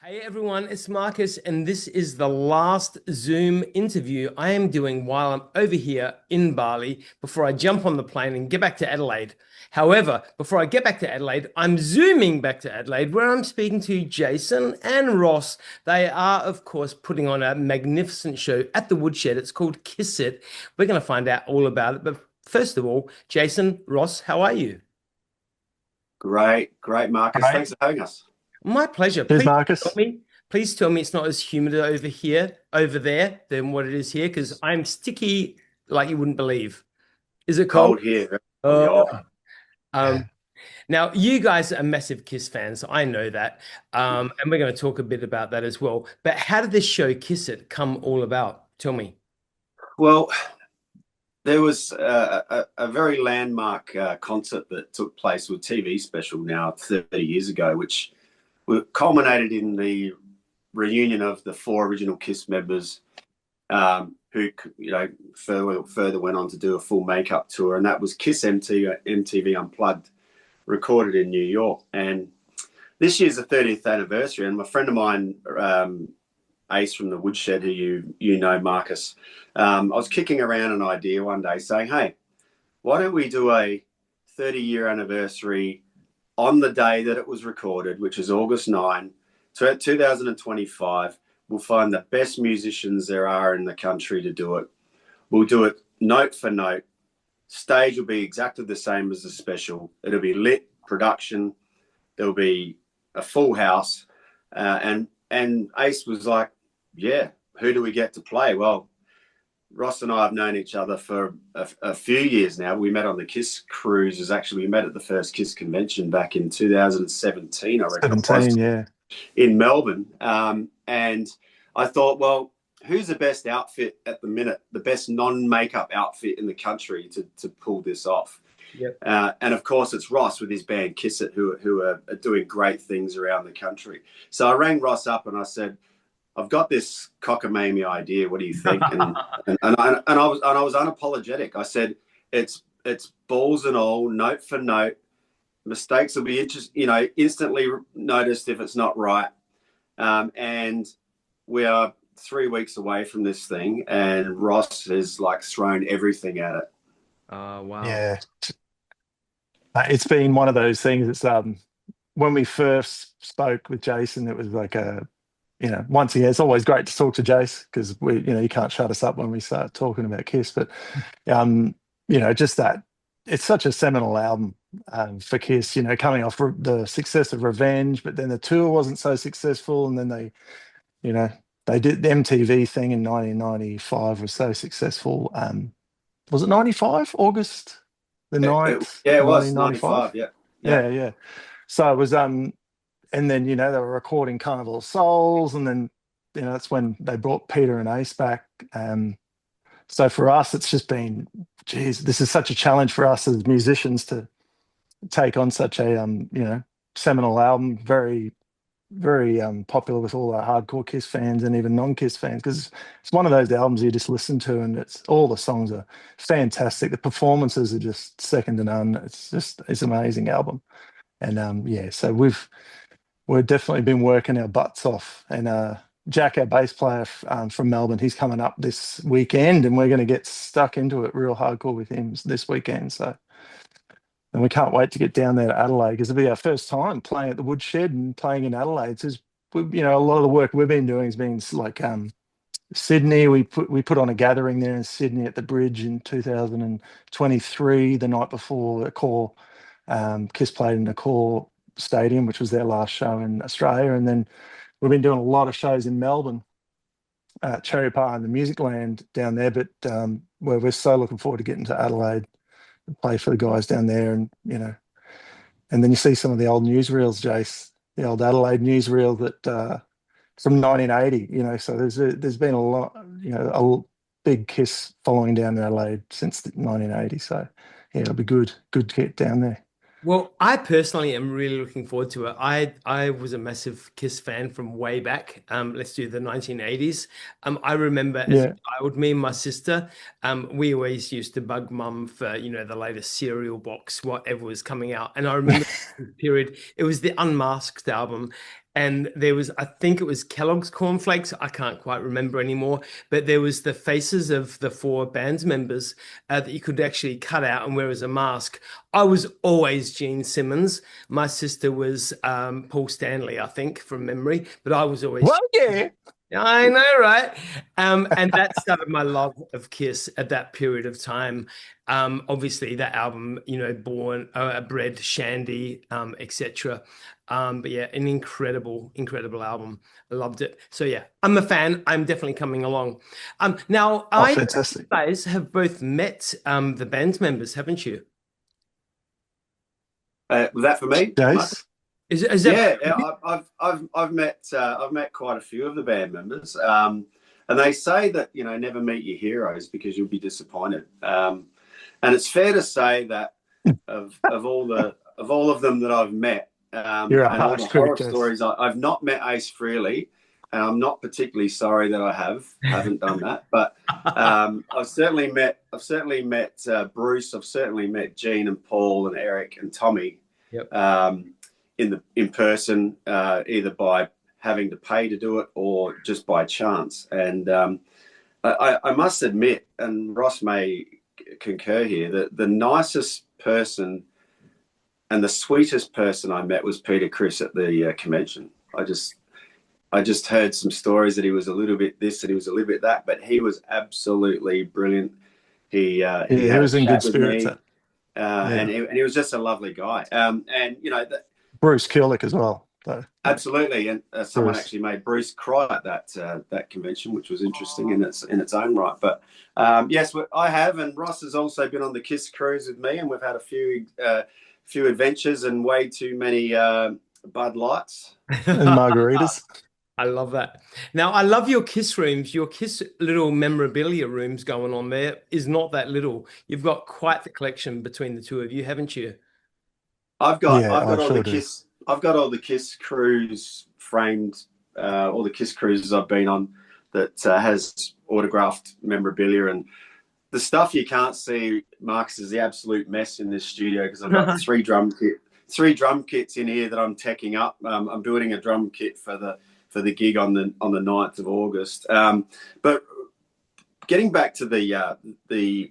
Hey everyone, it's Marcus, and this is the last Zoom interview I am doing while I'm over here in Bali before I jump on the plane and get back to Adelaide. However, before I get back to Adelaide, I'm zooming back to Adelaide where I'm speaking to Jason and Ross. They are, of course, putting on a magnificent show at the Woodshed. It's called KISSIT. We're going to find out all about it. But first of all, Jason, Ross, how are you? Great, Marcus. Right. Thanks for having us. My pleasure. Cheers, Marcus. Please tell me it's not as humid over there than what it is here, because I'm sticky like you wouldn't believe. Is it cold? Cold here. Very cold, Oh, yeah. Yeah. um, now you guys are massive Kiss fans. I know that. And we're going to talk a bit about that as well. But how did this show Kiss It come all about? Tell me. Well, there was a very landmark concert that took place with TV special now 30 years ago, which culminated in the reunion of the four original KISS members, who further went on to do a full makeup tour, and that was KISS MTV Unplugged, recorded in New York. And this year's the 30th anniversary, and my friend of mine, Ace from the Woodshed, who you know, Marcus, I was kicking around an idea one day saying, hey, why don't we do a 30-year anniversary on the day that it was recorded, which is August 9, 2025. We'll find the best musicians there are in the country to do it. We'll do it note for note. Stage will be exactly the same as the special. It'll be lit production. There'll be a full house. And Ace was like, yeah, who do we get to play? Well, Ross and I have known each other for a few years now. We met on the KISS cruises. Actually, we met at the first KISS convention back in 2017, I reckon it was, 17, yeah. in Melbourne. And I thought, well, who's the best outfit at the minute, the best non-makeup outfit in the country to pull this off? Yep. And of course, it's Ross with his band KISSIT, who are doing great things around the country. So I rang Ross up and I said, I've got this cockamamie idea. What do you think? And I was unapologetic. I said, it's balls and all, note for note. Mistakes will be instantly noticed if it's not right. And we are 3 weeks away from this thing, and Ross has like thrown everything at it. Wow. Yeah. It's been one of those things. It's when we first spoke with Jason, it was like once again, it's always great to talk to Jace because you can't shut us up when we start talking about Kiss. But just that it's such a seminal album for Kiss. Coming off the success of Revenge, but then the tour wasn't so successful, and then they did the MTV thing in 1995 was so successful. Was it 95 August the 9th, Yeah, it was 1995? 95. Yeah, yeah. Yeah. So it was and then they were recording Carnival of Souls, and then that's when they brought Peter and Ace back. So for us, it's just been, geez, this is such a challenge for us as musicians to take on such a seminal album, very very popular with all our hardcore Kiss fans and even non-Kiss fans, because it's one of those albums you just listen to and it's all the songs are fantastic. The performances are just second to none. It's an amazing album. And so we've definitely been working our butts off. And Jack, our bass player from Melbourne, he's coming up this weekend, and we're going to get stuck into it real hardcore with him this weekend. And we can't wait to get down there to Adelaide because it'll be our first time playing at the Woodshed and playing in Adelaide. So, a lot of the work we've been doing has been like Sydney. We put on a gathering there in Sydney at the Bridge in 2023, the night before the Core. Kiss played in the Core Stadium, which was their last show in Australia. And then we've been doing a lot of shows in Melbourne, Cherry Park and the Music Land down there. But where we're so looking forward to getting to Adelaide, play for the guys down there, and and then you see some of the old newsreels, Jace, the old Adelaide newsreel that from 1980, so there's been a lot, a big Kiss following down in Adelaide since 1980. So yeah, it'll be good to get down there. Well, I personally am really looking forward to it. I was a massive Kiss fan from way back. Let's do the 1980s. I remember as a Yeah. child, me and my sister, we always used to bug mum for, the latest cereal box, whatever was coming out. And I remember the period, it was the Unmasked album. and there was, I think it was Kellogg's cornflakes. I can't quite remember anymore, but there was the faces of the four bands members that you could actually cut out and wear as a mask. I was always Gene Simmons. My sister was Paul Stanley, I think, from memory, but I was always. Well, yeah. I know, right? And that started my love of Kiss at that period of time. Obviously, that album, you know, Born, Bred, Shandy, etc. But yeah, an incredible, incredible album. I loved it. So yeah, I'm a fan. I'm definitely coming along. Now, I know Fantastic. you guys have both met the band members, haven't you? Was that for me, Mark? Jace? Is that Yeah, I've met quite a few of the band members, and they say that, you know, never meet your heroes because you'll be disappointed. And it's fair to say that of all of them that I've met, You're a and all harsh the horror critic, Jace. stories, I've not met Ace Frehley, and I'm not particularly sorry that I haven't done that. But I've certainly met Bruce. I've certainly met Gene and Paul and Eric and Tommy. Yep. In person, either by having to pay to do it or just by chance. And I must admit, and Ross may concur here, that the nicest person and the sweetest person I met was Peter Criss at the convention. I just heard some stories that he was a little bit this and he was a little bit that, but he was absolutely brilliant. He was in good spirits. And he was just a lovely guy. And you know, Bruce Kulick as well. So. Absolutely, and someone actually made Bruce cry at that convention, which was interesting in its own right. But yes, I have, and Ross has also been on the KISS cruise with me, and we've had a few adventures and way too many Bud Lights and margaritas. I love that. Now, I love your KISS rooms. Your KISS little memorabilia rooms going on there is not that little. You've got quite the collection between the two of you, haven't you? I've got all the KISS cruise framed, all the KISS cruises I've been on that has autographed memorabilia, and the stuff you can't see, Marcus, is the absolute mess in this studio because I've got three drum kits in here that I'm teching up. I'm building a drum kit for the gig on the 9th of August. But getting back to the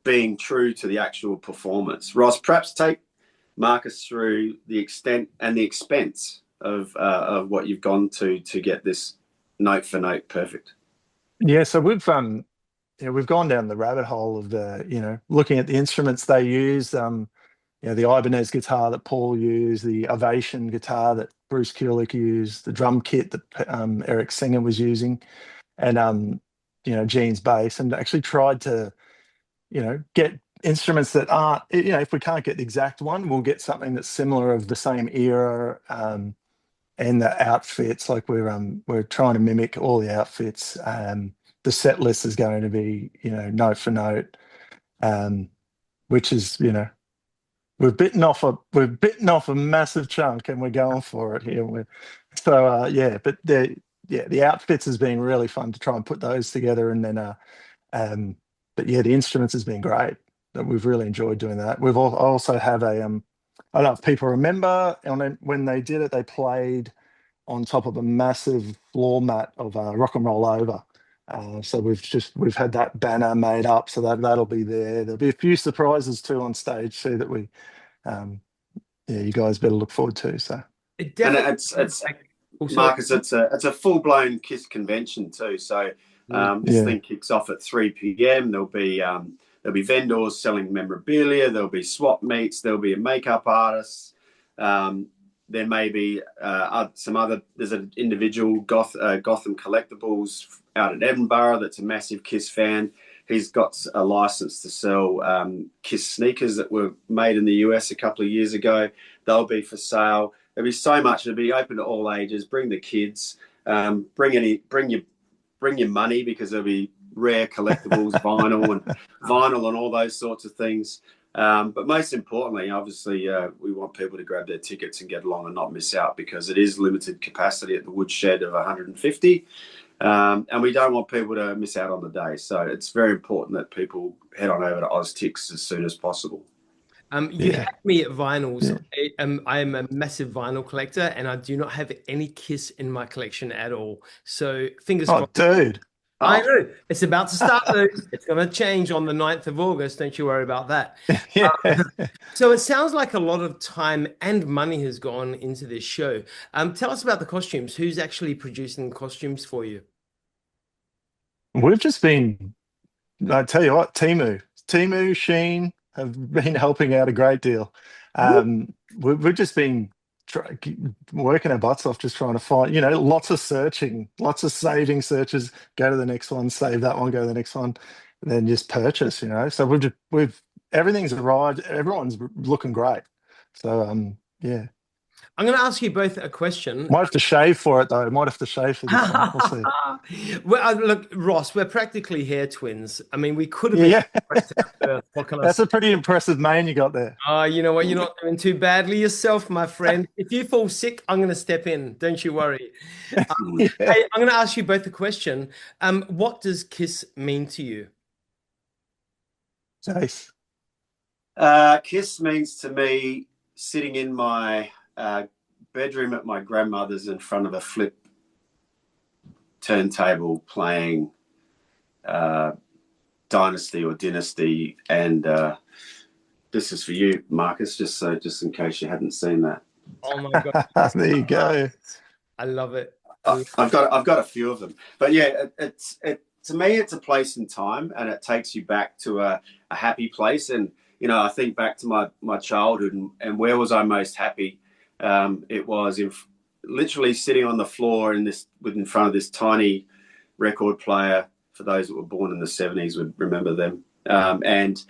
being true to the actual performance, Ross, perhaps take Marcus through the extent and the expense of what you've gone to get this note for note perfect. Yeah, so we've gone down the rabbit hole of looking at the instruments they use. The Ibanez guitar that Paul used, the Ovation guitar that Bruce Kulick used, the drum kit that Eric Singer was using, and Gene's bass, and actually tried to get instruments that aren't, if we can't get the exact one, we'll get something that's similar of the same era, and the outfits. Like we're trying to mimic all the outfits. The set list is going to be note for note, which is we've bitten off a massive chunk, and we're going for it here. But the outfits has been really fun to try and put those together, and then but yeah, the instruments has been great. We've really enjoyed doing that. I also have I don't know if people remember, when they did it, they played on top of a massive floor mat of Rock and Roll Over. So we've had that banner made up, so that'll be there. There'll be a few surprises too on stage too that we, you guys better look forward to. So it's Marcus, it's a full blown KISS convention too. So this thing kicks off at 3 p.m. There'll be vendors selling memorabilia. There'll be swap meets. There'll be a makeup artist. There may be there's an individual, Gotham Collectibles out in Edinburgh that's a massive KISS fan. He's got a license to sell KISS sneakers that were made in the US a couple of years ago. They'll be for sale. There'll be so much. It'll be open to all ages. Bring the kids. Bring your money, because there'll be rare collectibles, vinyl and all those sorts of things. But most importantly, obviously, we want people to grab their tickets and get along and not miss out, because it is limited capacity at the Woodshed of 150. And we don't want people to miss out on the day. So it's very important that people head on over to OzTix as soon as possible. You Yeah. had me at vinyls. Yeah. I am a massive vinyl collector, and I do not have any Kiss in my collection at all. So fingers Oh, crossed. dude. I Oh, know it's about to start though. It's going to change on the 9th of August. Don't you worry about that. Yeah. So it sounds like a lot of time and money has gone into this show. Tell us about the costumes. Who's actually producing the costumes for you? We've just been, I tell you what, Timu, Sheen have been helping out a great deal. We've just been working our butts off, just trying to find, lots of searching, lots of saving searches. Go to the next one, save that one, go to the next one, and then just purchase. So we've everything's arrived. Everyone's looking great. So yeah. I'm going to ask you both a question. Might have to shave for it though. Might have to shave for this one. We'll see. Well, look, Ross, we're practically hair twins. I mean, we could have been Yeah, raised at birth. What can I that's say? a pretty impressive mane you got there. You know what? You're not doing too badly yourself, my friend. If you fall sick, I'm going to step in. Don't you worry. Yeah. Hey, I'm going to ask you both a question. What does KISS mean to you? Jace. KISS means to me sitting in my bedroom at my grandmother's in front of a flip turntable playing Dynasty or Dynasty, and this is for you, Marcus, just in case you hadn't seen that. Oh my God. There you go. I love it. I've got a few of them, but yeah, it to me it's a place in time, and it takes you back to a happy place. And I think back to my childhood, and where was I most happy? It was literally sitting on the floor in front of this tiny record player. For those that were born in the 70s would remember them, and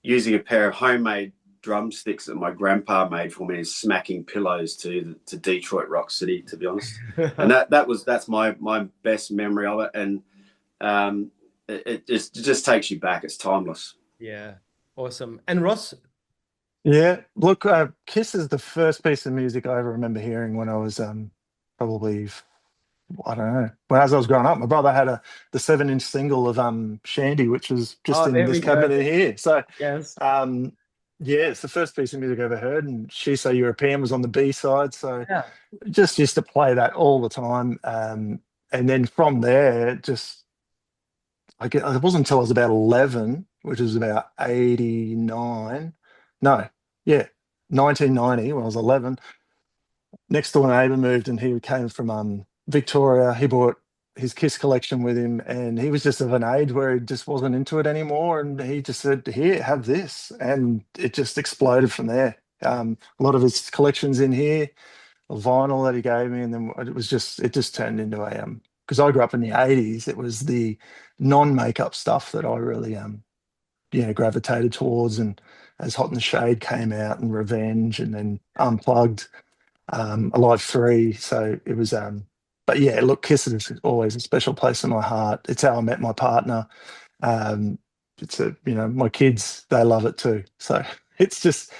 using a pair of homemade drumsticks that my grandpa made for me and smacking pillows to Detroit Rock City, to be honest. And that's my best memory of it. And it just takes you back. It's timeless. Yeah. Awesome. And Ross? Yeah, look, Kiss is the first piece of music I ever remember hearing when I was probably, I don't know, as I was growing up. My brother had the 7-inch single of Shandy, which was just in There this we go. cabinet here. So Yes. yeah, it's the first piece of music I ever heard, and She's So European was on the B side. So Yeah. just used to play that all the time. And then from there, it wasn't until I was about 11, which was about 89. No, yeah, 1990 when I was 11. Next door neighbour moved, and he came from Victoria. He brought his Kiss collection with him, and he was just of an age where he just wasn't into it anymore. And he just said, "Here, have this," and it just exploded from there. A lot of his collections in here, a vinyl that he gave me, and then it just turned into a because I grew up in the 80s. It was the non-makeup stuff that I really gravitated towards. And as Hot in the Shade came out, and Revenge, and then Unplugged, Alive 3. So it was but yeah, look, Kiss is always a special place in my heart. It's how I met my partner. It's my kids, they love it too. So it's just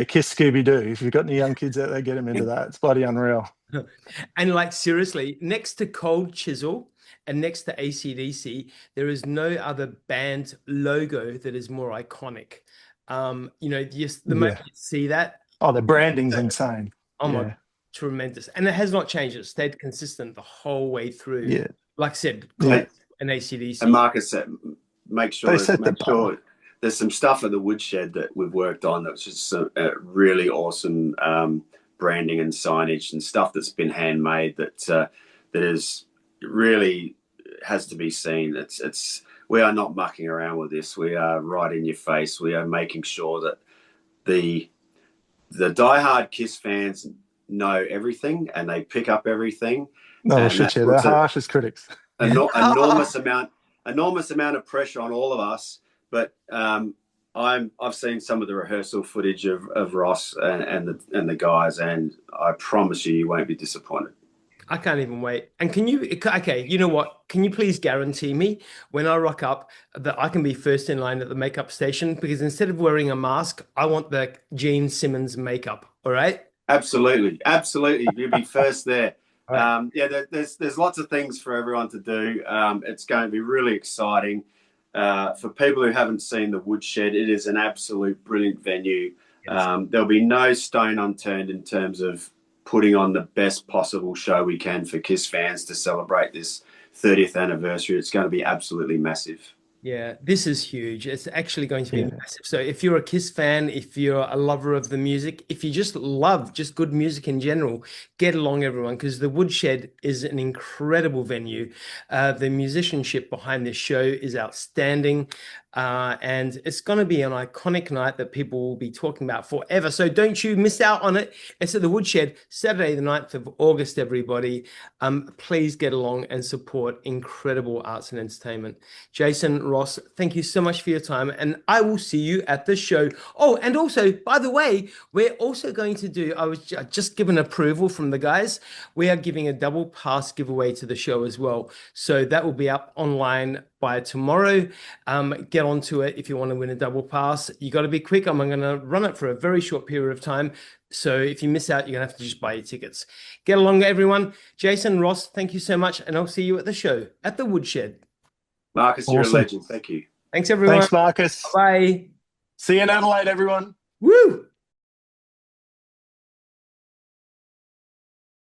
Kiss Scooby-Doo. If you've got any young kids out there, get them into that. It's bloody unreal. And like seriously, next to Cold Chisel and next to AC/DC, there is no other band logo that is more iconic. Just the moment you see that. Oh, the branding's insane. Oh my, tremendous. And it has not changed. It stayed consistent the whole way through. Yeah. Like I said, and AC/DC. And Marcus said, make sure there's some stuff at the Woodshed that we've worked on that's just a really awesome branding and signage and stuff that's been handmade that is really has to be seen. We are not mucking around with this. We are right in your face. We are making sure that the diehard Kiss fans know everything and they pick up everything. No, shit, yeah, they're harsh as critics. Enormous amount of pressure on all of us. But I've seen some of the rehearsal footage of Ross and the guys, and I promise you won't be disappointed. I can't even wait. And you know what? Can you please guarantee me when I rock up that I can be first in line at the makeup station? Because instead of wearing a mask, I want the Gene Simmons makeup. All right? Absolutely. You'll be first there. Right. There's lots of things for everyone to do. It's going to be really exciting. For people who haven't seen the Woodshed, it is an absolute brilliant venue. Yes. There'll be no stone unturned in terms of putting on the best possible show we can for KISS fans to celebrate this 30th anniversary. It's going to be absolutely massive. Yeah, this is huge. It's actually going to be Yeah. massive. So if you're a KISS fan, if you're a lover of the music, if you just love just good music in general, get along, everyone, because the Woodshed is an incredible venue. The musicianship behind this show is outstanding. And it's going to be an iconic night that people will be talking about forever. So don't you miss out on it. It's at the Woodshed, Saturday, the 9th of August, everybody. Please get along and support incredible arts and entertainment. Jason, Ross, thank you so much for your time. And I will see you at the show. Oh, and also, by the way, we're also going to do, I was just given approval from the guys. We are giving a double pass giveaway to the show as well. So that will be up online by tomorrow. Get onto it if you want to win a double pass. You got to be quick. I'm going to run it for a very short period of time. So if you miss out, you're going to have to just buy your tickets. Get along, everyone. Jason, Ross, thank you so much. And I'll see you at the show at the Woodshed. Marcus, you're a Awesome. legend. Thank you. Thanks, everyone. Thanks, Marcus. Bye. See you in Adelaide, everyone. Woo!